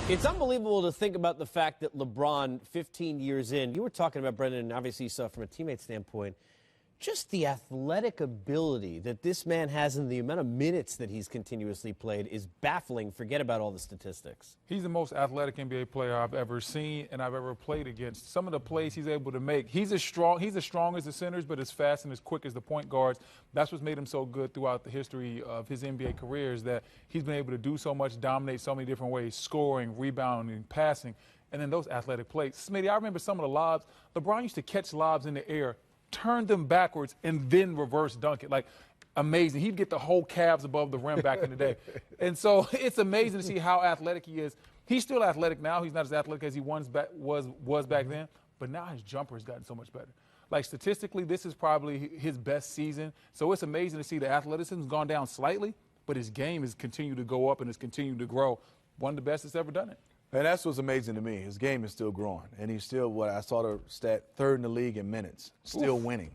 It's unbelievable to think about the fact that LeBron, 15 years in, you were talking about, Brendan, and obviously you saw from a teammate standpoint, just the athletic ability that this man has and the amount of minutes that he's continuously played is baffling. Forget about all the statistics. He's the most athletic NBA player I've ever seen and I've ever played against. Some of the plays he's able to make, he's as strong as the centers, but as fast and as quick as the point guards. That's what's made him so good throughout the history of his NBA career, is that he's been able to do so much, dominate so many different ways, scoring, rebounding, passing, and then those athletic plays. Smitty, I remember some of the lobs. LeBron used to catch lobs in the air, turn them backwards, and then reverse dunk it. Like, amazing. He'd get the whole calves above the rim back in the day. And so it's amazing to see how athletic he is. He's still athletic now. He's not as athletic as he was back then, but now his jumper has gotten so much better. Like, statistically, this is probably his best season. So it's amazing to see the athleticism has gone down slightly, but his game has continued to go up and has continued to grow. One of the best that's ever done it. And that's what's amazing to me. His game is still growing, and he's still, what I saw the stat, third in the league in minutes, still winning.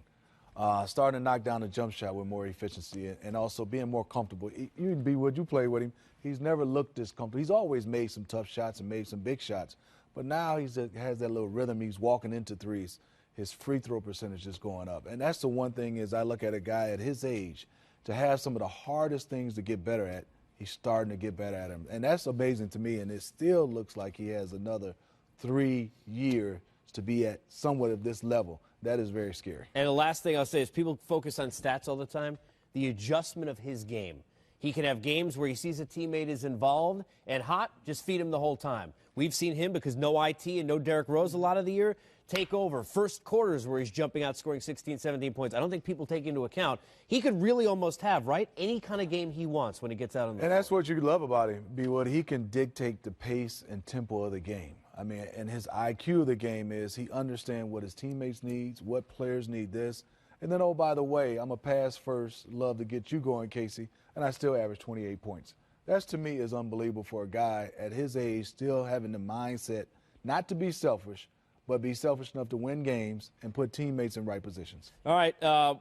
Starting to knock down the jump shot with more efficiency and also being more comfortable. You play with him, he's never looked this comfortable. He's always made some tough shots and made some big shots, but now he has that little rhythm. He's walking into threes. His free throw percentage is going up. And that's the one thing is I look at a guy at his age to have some of the hardest things to get better at. He's starting to get better at him. And that's amazing to me. And it still looks like he has another 3 years to be at somewhat of this level. That is very scary. And the last thing I'll say is people focus on stats all the time. The adjustment of his game. He can have games where he sees a teammate is involved and hot, just feed him the whole time. We've seen him, because no IT and no Derrick Rose a lot of the year, take over. First quarters where he's jumping out, scoring 16, 17 points. I don't think people take into account. He could really almost have, right, any kind of game he wants when he gets out on the floor. And that's what you love about him, B-Wood. He can dictate the pace and tempo of the game. I mean, and his IQ of the game is he understands what his teammates need, what players need this. And then, oh, by the way, I'm a pass first, love to get you going, Casey, and I still average 28 points. That, to me, is unbelievable for a guy at his age still having the mindset not to be selfish, but be selfish enough to win games and put teammates in right positions. All right,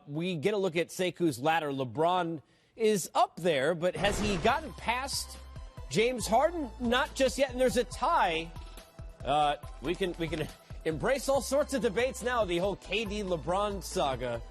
we get a look at Seku's ladder. LeBron is up there, but has he gotten past James Harden? Not just yet, and there's a tie. We can embrace all sorts of debates now, the whole KD-LeBron saga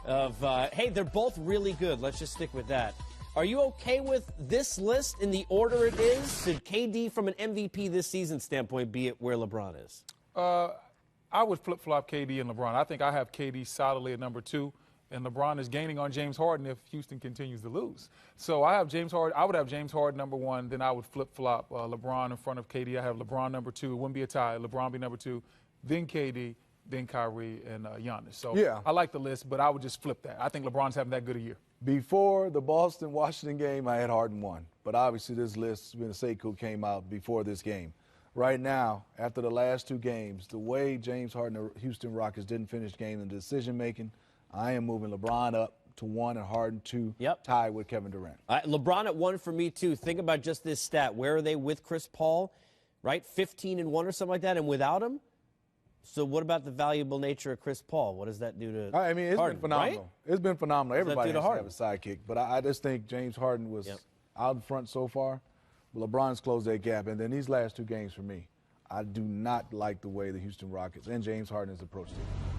of, hey, they're both really good. Let's just stick with that. Are you okay with this list in the order it is? Should KD, from an MVP this season standpoint, be it where LeBron is? I would flip-flop KD and LeBron. I think I have KD solidly at number 2, and LeBron is gaining on James Harden if Houston continues to lose. So I have James Harden. I would have James Harden number 1, then I would flip-flop LeBron in front of KD. I have LeBron number 2. It wouldn't be a tie. LeBron be number 2, then KD, then Kyrie, and Giannis. So yeah. I like the list, but I would just flip that. I think LeBron's having that good a year. Before the Boston-Washington game, I had Harden 1. But obviously this list, when Sekou came out before this game. Right now, after the last 2 games, the way James Harden and the Houston Rockets didn't finish the game in decision-making, I am moving LeBron up to 1 and Harden 2, tied with Kevin Durant. LeBron at 1 for me, too. Think about just this stat. Where are they with Chris Paul, right? 15-1 or something like that, and without him? So what about the valuable nature of Chris Paul? What does that do to I mean, it's Harden, been phenomenal. Right? It's been phenomenal. Everybody has to have a sidekick. But I just think James Harden was out in front so far. LeBron's closed that gap. And then these last 2 games for me, I do not like the way the Houston Rockets and James Harden has approached it.